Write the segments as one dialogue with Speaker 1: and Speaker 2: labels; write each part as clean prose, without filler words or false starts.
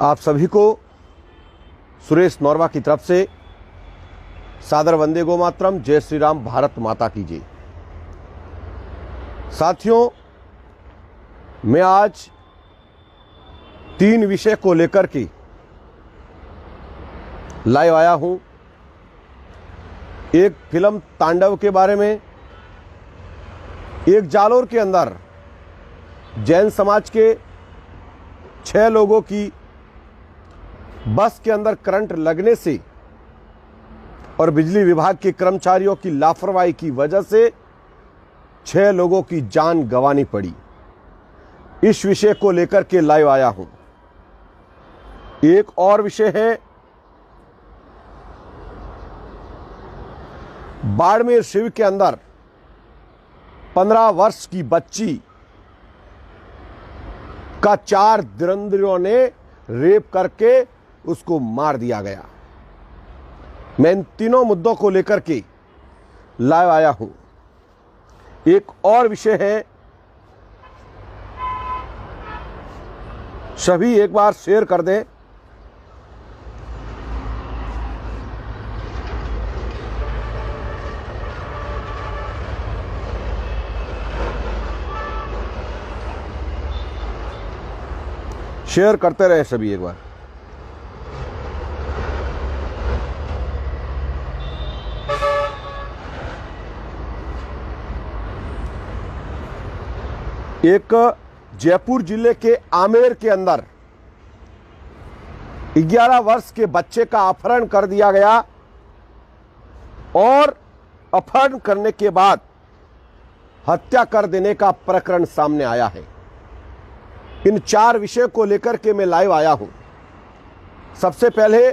Speaker 1: आप सभी को सुरेश नौरवा की तरफ से सादर वंदे गो मातरम, जय श्री राम, भारत माता की जय। साथियों, मैं आज 3 विषय को लेकर के लाइव आया हूं। एक फिल्म तांडव के बारे में, एक जालोर के अंदर जैन समाज के 6 लोगों की बस के अंदर करंट लगने से और बिजली विभाग के कर्मचारियों की लापरवाही की वजह से 6 लोगों की जान गंवानी पड़ी। इस विषय को लेकर के लाइव आया हूं। एक और विषय है बाड़मेर शिव के अंदर 15 वर्ष की बच्ची का 4 धुरंधरों ने रेप करके उसको मार दिया गया। मैं इन तीनों मुद्दों को लेकर के लाइव आया हूं। एक और विषय है, सभी एक बार शेयर कर दें। शेयर करते रहे सभी एक बार। एक जयपुर जिले के आमेर के अंदर 11 वर्ष के बच्चे का अपहरण कर दिया गया और अपहरण करने के बाद हत्या कर देने का प्रकरण सामने आया है। इन 4 विषयों को लेकर के मैं लाइव आया हूं। सबसे पहले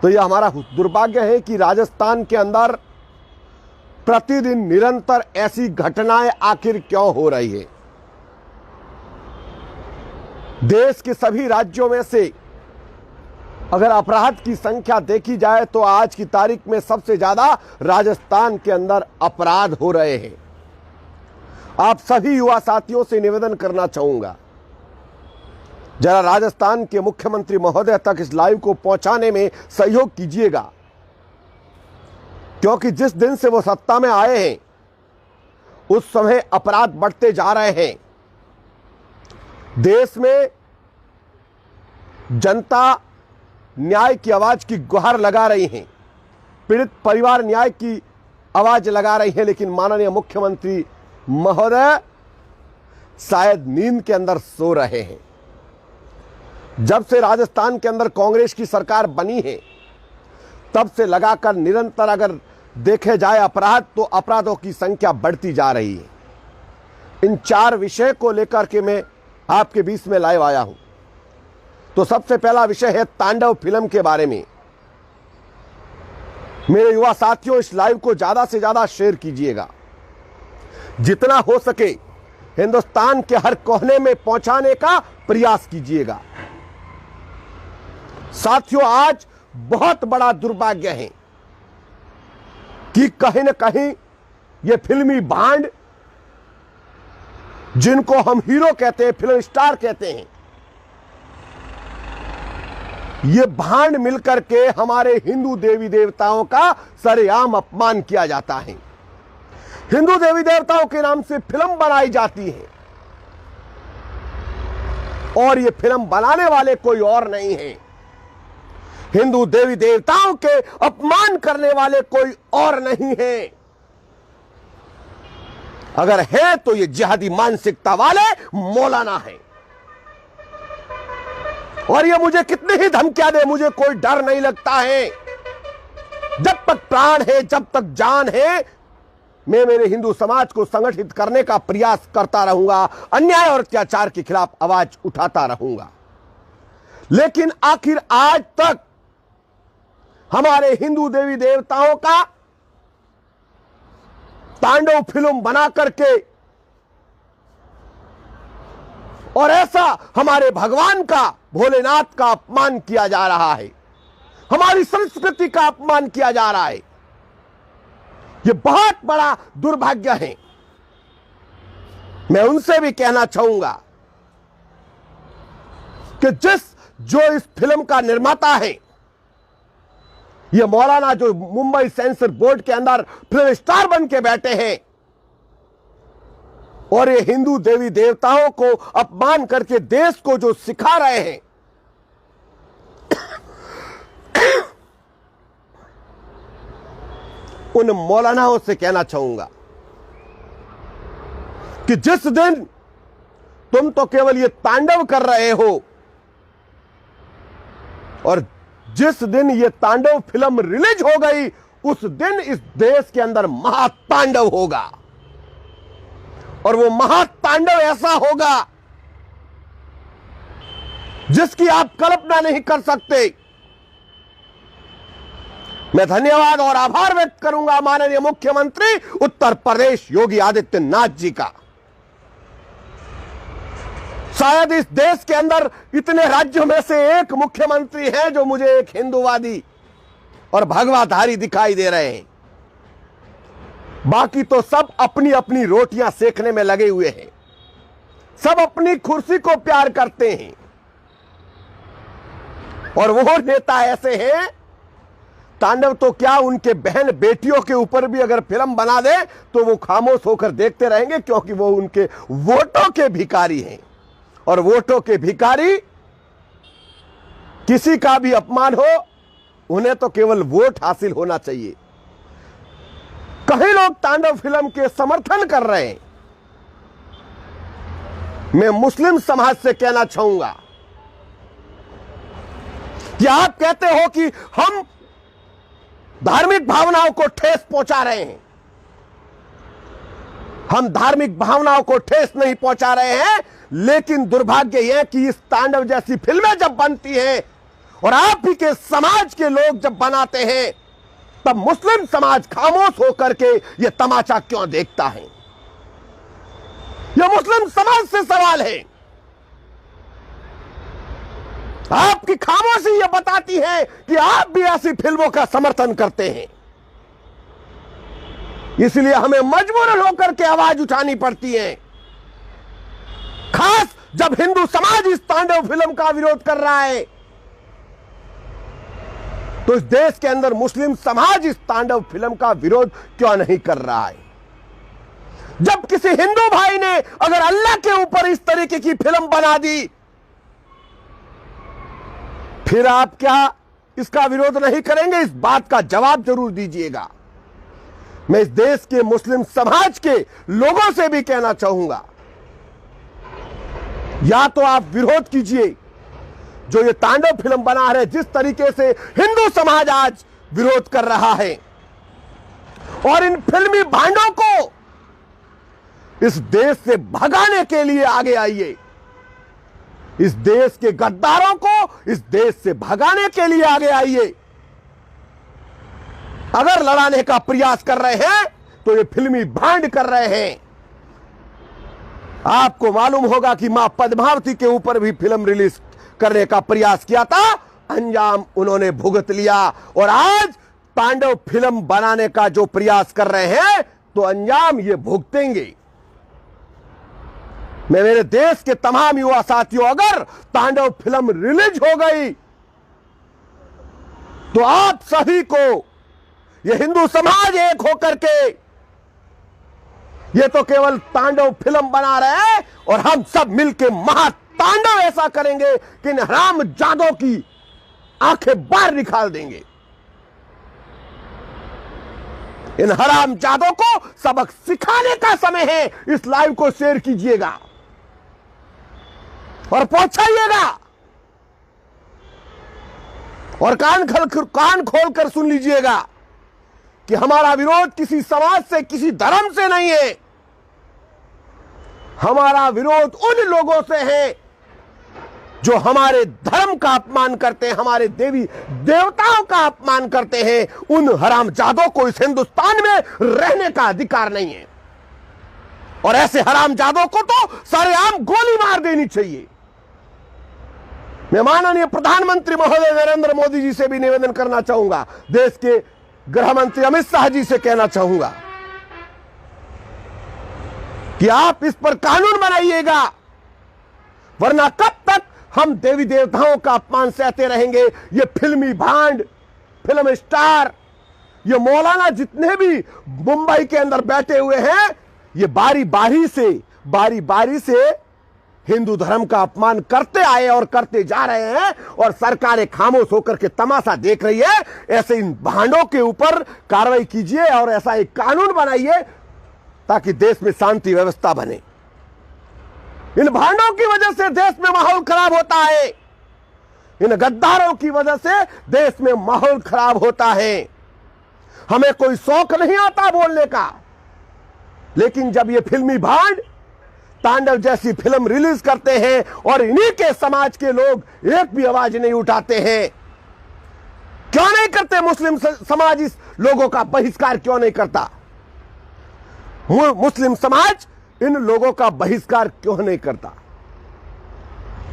Speaker 1: तो यह हमारा दुर्भाग्य है कि राजस्थान के अंदर प्रतिदिन निरंतर ऐसी घटनाएं आखिर क्यों हो रही है। देश के सभी राज्यों में से अगर अपराध की संख्या देखी जाए तो आज की तारीख में सबसे ज्यादा राजस्थान के अंदर अपराध हो रहे हैं। आप सभी युवा साथियों से निवेदन करना चाहूंगा, जरा राजस्थान के मुख्यमंत्री महोदय तक इस लाइव को पहुंचाने में सहयोग कीजिएगा, क्योंकि जिस दिन से वो सत्ता में आए हैं उस समय अपराध बढ़ते जा रहे हैं। देश में जनता न्याय की आवाज की गुहार लगा रही है, पीड़ित परिवार न्याय की आवाज लगा रही है, लेकिन माननीय मुख्यमंत्री महोदय शायद नींद के अंदर सो रहे हैं। जब से राजस्थान के अंदर कांग्रेस की सरकार बनी है तब से लगाकर निरंतर अगर देखे जाए अपराध, तो अपराधों की संख्या बढ़ती जा रही है। इन 4 विषय को लेकर के मैं आपके बीच में लाइव आया हूं। तो सबसे पहला विषय है तांडव फिल्म के बारे में। मेरे युवा साथियों, इस लाइव को ज्यादा से ज्यादा शेयर कीजिएगा, जितना हो सके हिंदुस्तान के हर कोने में पहुंचाने का प्रयास कीजिएगा। साथियों, आज बहुत बड़ा दुर्भाग्य है कि कहीं न कहीं ये फिल्मी भांड, जिनको हम हीरो कहते हैं, फिल्म स्टार कहते हैं, ये भांड मिलकर के हमारे हिंदू देवी देवताओं का सरेआम अपमान किया जाता है। हिंदू देवी देवताओं के नाम से फिल्म बनाई जाती है और ये फिल्म बनाने वाले कोई और नहीं है। हिंदू देवी देवताओं के अपमान करने वाले कोई और नहीं है। अगर है तो ये जिहादी मानसिकता वाले मौलाना है। और ये मुझे कितनी ही धमकियां दे, मुझे कोई डर नहीं लगता है। जब तक प्राण है, जब तक जान है, मैं मेरे हिंदू समाज को संगठित करने का प्रयास करता रहूंगा, अन्याय और अत्याचार के खिलाफ आवाज उठाता रहूंगा। लेकिन आखिर आज तक हमारे हिंदू देवी देवताओं का तांडव फिल्म बना करके और ऐसा हमारे भगवान का, भोलेनाथ का अपमान किया जा रहा है, हमारी संस्कृति का अपमान किया जा रहा है। यह बहुत बड़ा दुर्भाग्य है। मैं उनसे भी कहना चाहूंगा कि जो इस फिल्म का निर्माता है, ये मौलाना जो मुंबई सेंसर बोर्ड के अंदर फिल्म स्टार बन के बैठे हैं और ये हिंदू देवी देवताओं को अपमान करके देश को जो सिखा रहे हैं, उन मौलानाओं से कहना चाहूंगा कि जिस दिन तुम तो केवल ये तांडव कर रहे हो और जिस दिन ये तांडव फिल्म रिलीज हो गई, उस दिन इस देश के अंदर महातांडव होगा और वो महातांडव ऐसा होगा जिसकी आप कल्पना नहीं कर सकते। मैं धन्यवाद और आभार व्यक्त करूंगा माननीय मुख्यमंत्री उत्तर प्रदेश योगी आदित्यनाथ जी का। शायद इस देश के अंदर इतने राज्यों में से एक मुख्यमंत्री हैं जो मुझे एक हिंदूवादी और भगवाधारी दिखाई दे रहे हैं। बाकी तो सब अपनी अपनी रोटियां सेकने में लगे हुए हैं, सब अपनी कुर्सी को प्यार करते हैं और वो नेता ऐसे हैं, तांडव तो क्या उनके बहन बेटियों के ऊपर भी अगर फिल्म बना दे तो वो खामोश होकर देखते रहेंगे, क्योंकि वो उनके वोटों के भिखारी हैं और वोटों के भिखारी किसी का भी अपमान हो, उन्हें तो केवल वोट हासिल होना चाहिए। कई लोग तांडव फिल्म के समर्थन कर रहे हैं। मैं मुस्लिम समाज से कहना चाहूंगा कि आप कहते हो कि हम धार्मिक भावनाओं को ठेस पहुंचा रहे हैं। हम धार्मिक भावनाओं को ठेस नहीं पहुंचा रहे हैं, लेकिन दुर्भाग्य यह कि इस तांडव जैसी फिल्में जब बनती हैं और आप ही के समाज के लोग जब बनाते हैं, तब मुस्लिम समाज खामोश होकर के यह तमाचा क्यों देखता है? यह मुस्लिम समाज से सवाल है। आपकी खामोशी यह बताती है कि आप भी ऐसी फिल्मों का समर्थन करते हैं। इसलिए हमें मजबूरन होकर के आवाज उठानी पड़ती है, खास जब हिंदू समाज इस तांडव फिल्म का विरोध कर रहा है, तो इस देश के अंदर मुस्लिम समाज इस तांडव फिल्म का विरोध क्यों नहीं कर रहा है? जब किसी हिंदू भाई ने अगर अल्लाह के ऊपर इस तरीके की फिल्म बना दी, फिर आप क्या इसका विरोध नहीं करेंगे? इस बात का जवाब जरूर दीजिएगा। मैं इस देश के मुस्लिम समाज के लोगों से भी कहना चाहूंगा, या तो आप विरोध कीजिए जो ये तांडव फिल्म बना रहे, जिस तरीके से हिंदू समाज आज विरोध कर रहा है, और इन फिल्मी भांडों को इस देश से भगाने के लिए आगे आइए। इस देश के गद्दारों को इस देश से भगाने के लिए आगे आइए। अगर लड़ाने का प्रयास कर रहे हैं तो ये फिल्मी भांड कर रहे हैं। आपको मालूम होगा कि मां पद्मावती के ऊपर भी फिल्म रिलीज करने का प्रयास किया था, अंजाम उन्होंने भुगत लिया, और आज तांडव फिल्म बनाने का जो प्रयास कर रहे हैं तो अंजाम ये भुगतेंगे। मैं मेरे देश के तमाम युवा साथियों, अगर तांडव फिल्म रिलीज हो गई तो आप सभी को, ये हिंदू समाज एक होकर के, ये तो केवल तांडव फिल्म बना रहे हैं और हम सब मिलकर महातांडव ऐसा करेंगे कि इन हरामजादों की आंखें बाहर निकाल देंगे। इन हरामजादों को सबक सिखाने का समय है। इस लाइव को शेयर कीजिएगा और पहुंचाइएगा, और कान खोलकर सुन लीजिएगा कि हमारा विरोध किसी समाज से, किसी धर्म से नहीं है। हमारा विरोध उन लोगों से है जो हमारे धर्म का अपमान करते हैं, हमारे देवी देवताओं का अपमान करते हैं। उन हरामजादों को इस हिंदुस्तान में रहने का अधिकार नहीं है, और ऐसे हरामजादों को तो सरेआम गोली मार देनी चाहिए। मैं माननीय प्रधानमंत्री महोदय नरेंद्र मोदी जी से भी निवेदन करना चाहूंगा, देश के गृह मंत्री अमित शाह जी से कहना चाहूंगा कि आप इस पर कानून बनाइएगा, वरना कब तक हम देवी देवताओं का अपमान सहते रहेंगे। ये फिल्मी भांड, फिल्म स्टार, ये मौलाना जितने भी मुंबई के अंदर बैठे हुए हैं, ये बारी बारी से हिंदू धर्म का अपमान करते आए और करते जा रहे हैं, और सरकारें खामोश होकर के तमाशा देख रही है। ऐसे इन भांडों के ऊपर कार्रवाई कीजिए और ऐसा एक कानून बनाइए ताकि देश में शांति व्यवस्था बने। इन भांडों की वजह से देश में माहौल खराब होता है, इन गद्दारों की वजह से देश में माहौल खराब होता है। हमें कोई शौक नहीं आता बोलने का, लेकिन जब ये फिल्मी भांड तांडव जैसी फिल्म रिलीज करते हैं और इन्हीं के समाज के लोग एक भी आवाज नहीं उठाते हैं, क्यों नहीं करते? मुस्लिम समाज इस लोगों का बहिष्कार क्यों नहीं करता? मुस्लिम समाज इन लोगों का बहिष्कार क्यों नहीं करता?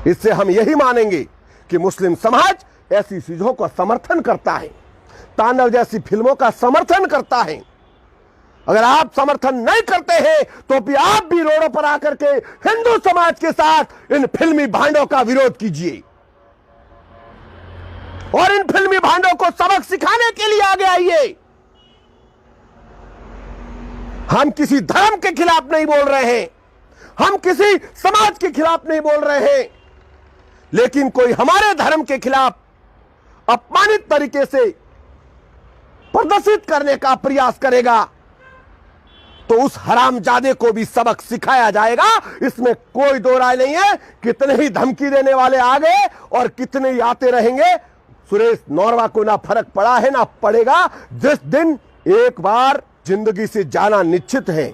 Speaker 1: इससे हम यही मानेंगे कि मुस्लिम समाज ऐसी चीजों का समर्थन करता है, तांडव जैसी फिल्मों का समर्थन करता है। अगर आप समर्थन नहीं करते हैं तो भी आप भी रोडों पर आकर के हिंदू समाज के साथ इन फिल्मी भांडों का विरोध कीजिए और इन फिल्मी भांडों को सबक सिखाने के लिए आगे आइए। हम किसी धर्म के खिलाफ नहीं बोल रहे हैं, हम किसी समाज के खिलाफ नहीं बोल रहे हैं, लेकिन कोई हमारे धर्म के खिलाफ अपमानित तरीके से प्रदर्शित करने का प्रयास करेगा तो उस हरामजादे को भी सबक सिखाया जाएगा। इसमें कोई दो राय नहीं है। कितने ही धमकी देने वाले आ गए और कितने ही आते रहेंगे, सुरेश नौरवा को ना फर्क पड़ा है ना पड़ेगा। जिस दिन एक बार जिंदगी से जाना निश्चित है,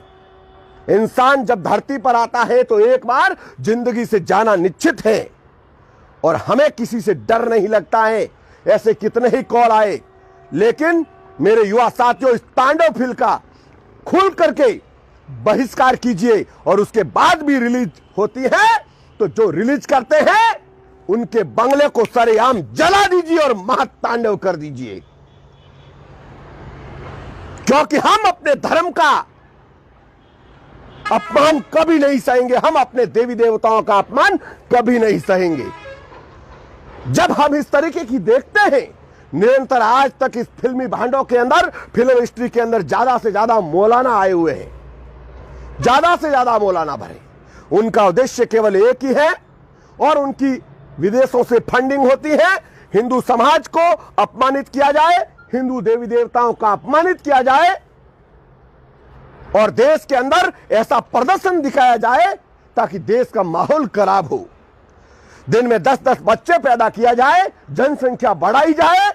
Speaker 1: इंसान जब धरती पर आता है तो एक बार जिंदगी से जाना निश्चित है, और हमें किसी से डर नहीं लगता है। ऐसे कितने ही कॉल आए, लेकिन मेरे युवा साथियों, इस तांडव फिल्म का खुल करके बहिष्कार कीजिए, और उसके बाद भी रिलीज होती है तो जो रिलीज करते हैं उनके बंगले को सरेआम जला दीजिए और महातांडव कर दीजिए, क्योंकि हम अपने धर्म का अपमान कभी नहीं सहेंगे, हम अपने देवी देवताओं का अपमान कभी नहीं सहेंगे। जब हम इस तरीके की देखते हैं निरंतर, आज तक इस फिल्मी भांडों के अंदर, फिल्म हिस्ट्री के अंदर ज्यादा से ज्यादा मौलाना आए हुए हैं, ज्यादा से ज्यादा मौलाना भरे। उनका उद्देश्य केवल एक ही है, और उनकी विदेशों से फंडिंग होती है। हिंदू समाज को अपमानित किया जाए, हिंदू देवी देवताओं का अपमानित किया जाए, और देश के अंदर ऐसा प्रदर्शन दिखाया जाए ताकि देश का माहौल खराब हो। दिन में 10-10 बच्चे पैदा किया जाए, जनसंख्या बढ़ाई जाए,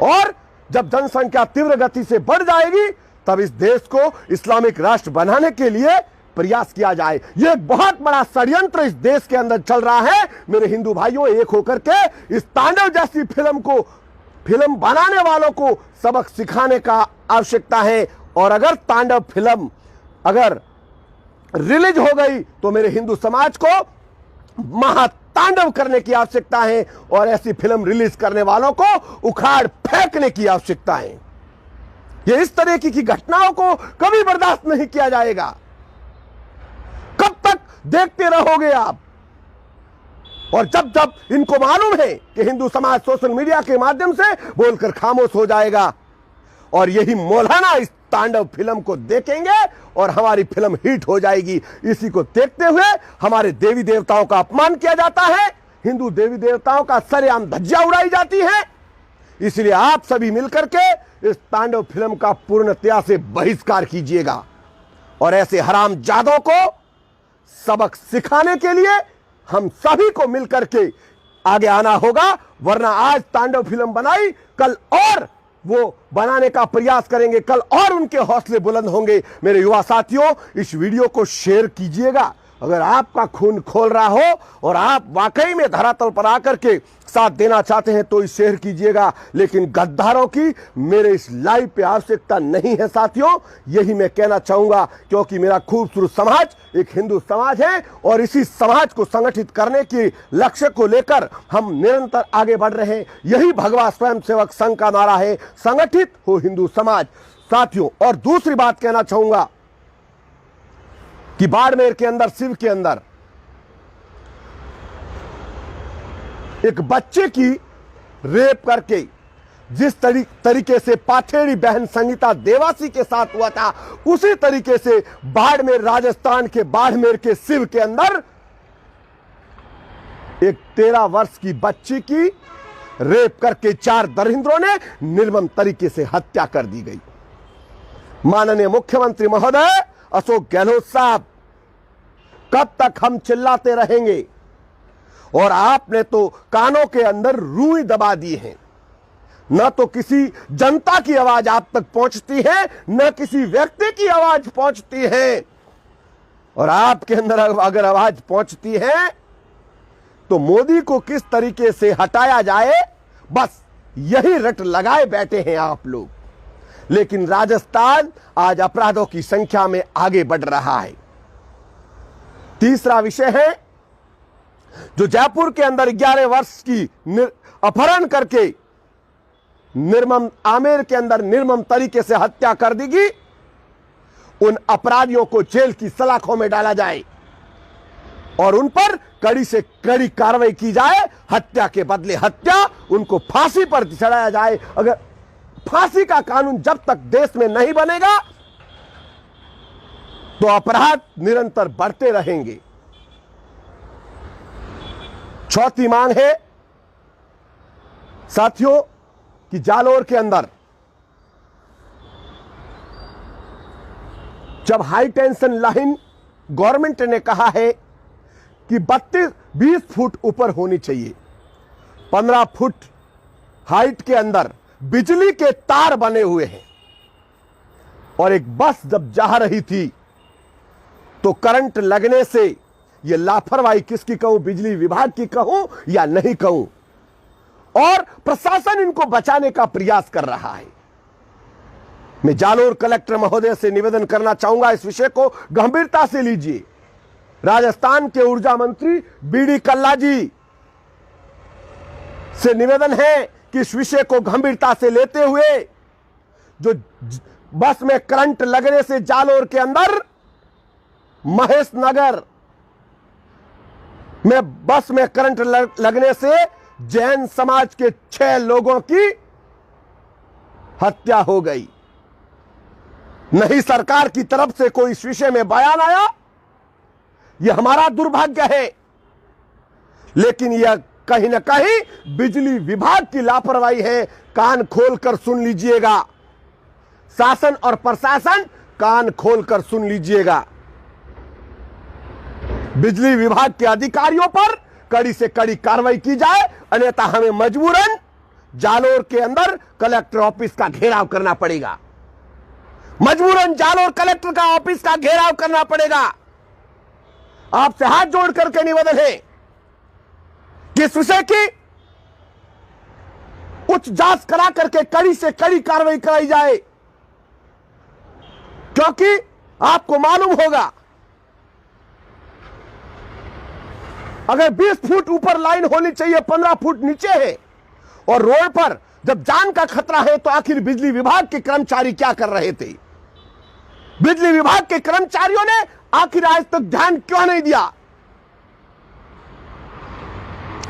Speaker 1: और जब जनसंख्या तीव्र गति से बढ़ जाएगी तब इस देश को इस्लामिक राष्ट्र बनाने के लिए प्रयास किया जाए। यह एक बहुत बड़ा षड्यंत्र इस देश के अंदर चल रहा है। मेरे हिंदू भाइयों, एक होकर के इस तांडव जैसी फिल्म बनाने वालों को सबक सिखाने का आवश्यकता है। और अगर तांडव फिल्म अगर रिलीज हो गई तो मेरे हिंदू समाज को महातांडव करने की आवश्यकता है, और ऐसी फिल्म रिलीज करने वालों को उखाड़ फेंकने की आवश्यकता है। ये इस तरह की घटनाओं को कभी बर्दाश्त नहीं किया जाएगा। कब तक देखते रहोगे आप? और जब जब इनको मालूम है कि हिंदू समाज सोशल मीडिया के माध्यम से बोलकर खामोश हो जाएगा, और यही मौलाना इस तांडव फिल्म को देखेंगे और हमारी फिल्म हिट हो जाएगी। इसी को देखते हुए हमारे देवी देवताओं का अपमान किया जाता है, हिंदू देवी देवताओं का सरेआम धज्जियां उड़ाई जाती है। इसलिए आप सभी मिलकर के इस तांडव फिल्म का पूर्णतया से बहिष्कार कीजिएगा, और ऐसे हरामजादों को सबक सिखाने के लिए हम सभी को मिलकर के आगे आना होगा। वरना आज तांडव फिल्म बनाई, कल और वो बनाने का प्रयास करेंगे, कल और उनके हौसले बुलंद होंगे। मेरे युवा साथियों, इस वीडियो को शेयर कीजिएगा। अगर आपका खून खोल रहा हो और आप वाकई में धरातल पर आकर के साथ देना चाहते हैं तो इसे शेयर कीजिएगा, लेकिन गद्दारों की मेरे इस लाइव पे आवश्यकता नहीं है साथियों। यही मैं कहना चाहूंगा, क्योंकि मेरा खूबसूरत समाज एक हिंदू समाज है, और इसी समाज को संगठित करने के लक्ष्य को लेकर हम निरंतर आगे बढ़ रहे हैं। यही भगवा स्वयंसेवक संघ का नारा है, संगठित हो हिंदू समाज साथियों। और दूसरी बात कहना चाहूंगा कि बाड़मेर के अंदर, शिव के अंदर एक बच्चे की रेप करके जिस तरीके से पाथेड़ी बहन संगीता देवासी के साथ हुआ था, उसी तरीके से बाड़मेर, राजस्थान के बाड़मेर के शिव के अंदर एक 13 वर्ष की बच्ची की रेप करके 4 दरिंद्रों ने निर्मम तरीके से हत्या कर दी गई। माननीय मुख्यमंत्री महोदय अशोक गहलोत साहब, कब तक हम चिल्लाते रहेंगे? और आपने तो कानों के अंदर रूई दबा दी है। न तो किसी जनता की आवाज आप तक पहुंचती है, न किसी व्यक्ति की आवाज पहुंचती है। और आपके अंदर अगर आवाज पहुंचती है तो मोदी को किस तरीके से हटाया जाए, बस यही रट लगाए बैठे हैं आप लोग। लेकिन राजस्थान आज अपराधों की संख्या में आगे बढ़ रहा है। तीसरा विषय है जो जयपुर के अंदर 11 वर्ष की अपहरण करके निर्मम आमेर के अंदर निर्मम तरीके से हत्या कर दी गई, उन अपराधियों को जेल की सलाखों में डाला जाए और उन पर कड़ी से कड़ी कार्रवाई की जाए। हत्या के बदले हत्या, उनको फांसी पर चढ़ाया जाए। अगर फांसी का कानून जब तक देश में नहीं बनेगा तो अपराध निरंतर बढ़ते रहेंगे। चौथी मांग है साथियों कि जालोर के अंदर जब हाई टेंशन लाइन गवर्नमेंट ने कहा है कि 20 फुट ऊपर होनी चाहिए, 15 फुट हाइट के अंदर बिजली के तार बने हुए हैं और एक बस जब जा रही थी तो करंट लगने से यह लापरवाही किसकी कहूं, बिजली विभाग की कहूं या नहीं कहूं, और प्रशासन इनको बचाने का प्रयास कर रहा है। मैं जालोर कलेक्टर महोदय से निवेदन करना चाहूंगा, इस विषय को गंभीरता से लीजिए। राजस्थान के ऊर्जा मंत्री बीडी कल्ला जी से निवेदन है कि इस विषय को गंभीरता से लेते हुए जो बस में करंट लगने से जालोर के अंदर महेश नगर में बस में करंट लगने से जैन समाज के 6 लोगों की हत्या हो गई। नहीं सरकार की तरफ से कोई इस विषय में बयान आया, यह हमारा दुर्भाग्य है। लेकिन यह कहीं ना कहीं बिजली विभाग की लापरवाही है। कान खोलकर सुन लीजिएगा, शासन और प्रशासन कान खोलकर सुन लीजिएगा। बिजली विभाग के अधिकारियों पर कड़ी से कड़ी कार्रवाई की जाए, अन्यथा हमें मजबूरन जालोर के अंदर कलेक्टर ऑफिस का घेराव करना पड़ेगा। मजबूरन जालोर कलेक्टर का ऑफिस का घेराव करना पड़ेगा। आपसे हाथ जोड़ करके निवेदन है कि इस विषय की उच्च जांच करा करके कड़ी से कड़ी कार्रवाई कराई जाए, क्योंकि आपको मालूम होगा अगर 20 फुट ऊपर लाइन होनी चाहिए, 15 फुट नीचे है और रोड पर जब जान का खतरा है, तो आखिर बिजली विभाग के कर्मचारी क्या कर रहे थे? बिजली विभाग के कर्मचारियों ने आखिर आज तक ध्यान क्यों नहीं दिया?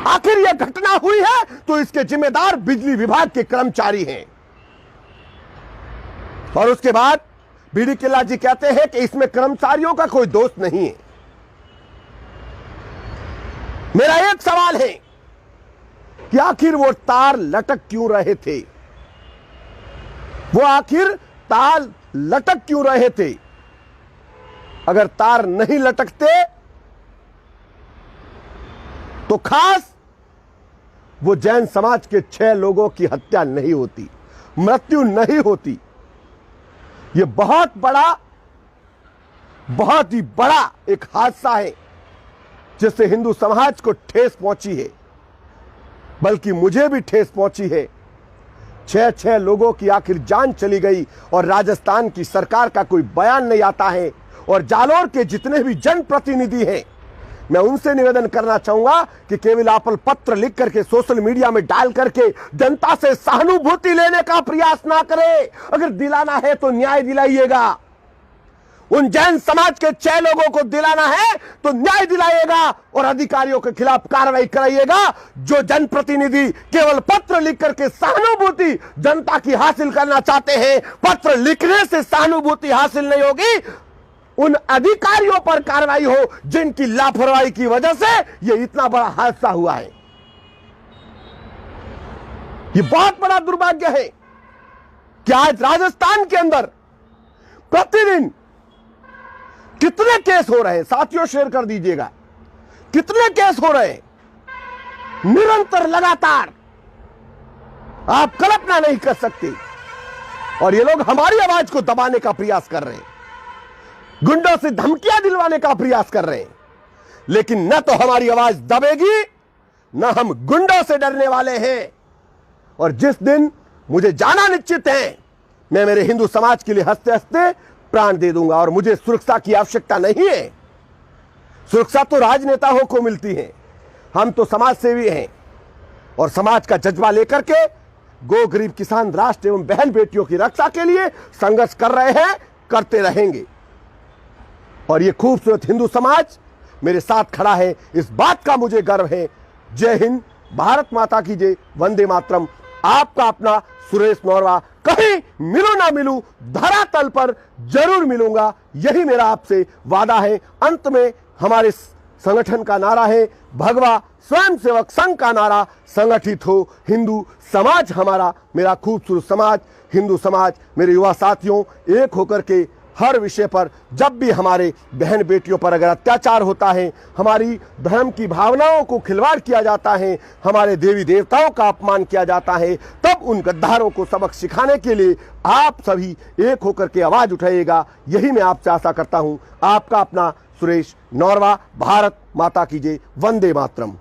Speaker 1: आखिर यह घटना हुई है तो इसके जिम्मेदार बिजली विभाग के कर्मचारी हैं। और उसके बाद बीडी कल्ला जी कहते हैं कि इसमें कर्मचारियों का कोई दोष नहीं है। मेरा एक सवाल है कि आखिर वो तार लटक क्यों रहे थे? वो आखिर तार लटक क्यों रहे थे? अगर तार नहीं लटकते तो खास वो जैन समाज के 6 लोगों की हत्या नहीं होती, मृत्यु नहीं होती। ये बहुत ही बड़ा एक हादसा है जिससे हिंदू समाज को ठेस पहुंची है, बल्कि मुझे भी ठेस पहुंची है। 6 लोगों की आखिर जान चली गई और राजस्थान की सरकार का कोई बयान नहीं आता है। और जालोर के जितने भी जनप्रतिनिधि हैं, मैं उनसे निवेदन करना चाहूंगा कि केवल आप पत्र लिख करके सोशल मीडिया में डाल करके जनता से सहानुभूति लेने का प्रयास ना करें। अगर दिलाना है तो न्याय दिलाइएगा। उन जैन समाज के 6 लोगों को दिलाना है तो न्याय दिलाइएगा और अधिकारियों के खिलाफ कार्रवाई कराइएगा। जो जनप्रतिनिधि केवल पत्र लिख करके सहानुभूति जनता की हासिल करना चाहते हैं, पत्र लिखने से सहानुभूति हासिल नहीं होगी। उन अधिकारियों पर कार्रवाई हो जिनकी लापरवाही की वजह से यह इतना बड़ा हादसा हुआ है। यह बहुत बड़ा दुर्भाग्य है कि आज राजस्थान के अंदर प्रतिदिन कितने केस हो रहे हैं, साथियों शेयर कर दीजिएगा, कितने केस हो रहे हैं निरंतर, लगातार, आप कल्पना नहीं कर सकते। और ये लोग हमारी आवाज को दबाने का प्रयास कर रहे हैं, गुंडों से धमकियां दिलवाने का प्रयास कर रहे हैं। लेकिन न तो हमारी आवाज दबेगी, न हम गुंडों से डरने वाले हैं। और जिस दिन मुझे जाना निश्चित है, मैं मेरे हिंदू समाज के लिए हंसते हंसते प्राण दे दूंगा। और मुझे सुरक्षा की आवश्यकता नहीं है, सुरक्षा तो राजनेताओं को मिलती है। हम तो समाज सेवी हैं और समाज का जज्बा लेकर के गो गरीब किसान राष्ट्र एवं बहन बेटियों की रक्षा के लिए संघर्ष कर रहे हैं, करते रहेंगे। और ये खूबसूरत हिंदू समाज मेरे साथ खड़ा है, इस बात का मुझे गर्व है। जय हिंद, भारत माता की जय, वंदे मातरम। आपका अपना सुरेश नौरवा। कहीं मिलूं ना मिलूं, धरातल पर जरूर मिलूंगा, यही मेरा आपसे वादा है। अंत में हमारे संगठन का नारा है, भगवा स्वयंसेवक संघ का नारा, संगठित हो हिंदू समाज हमारा। मेरा खूबसूरत समाज, हिंदू समाज, मेरे युवा साथियों, एक होकर के हर विषय पर जब भी हमारे बहन बेटियों पर अगर अत्याचार होता है, हमारी धर्म की भावनाओं को खिलवाड़ किया जाता है, हमारे देवी देवताओं का अपमान किया जाता है, तब उन गद्दारों को सबक सिखाने के लिए आप सभी एक होकर के आवाज उठाइएगा, यही मैं आपसे आशा करता हूं। आपका अपना सुरेश नौरवा। भारत माता की जय, वंदे मातरम।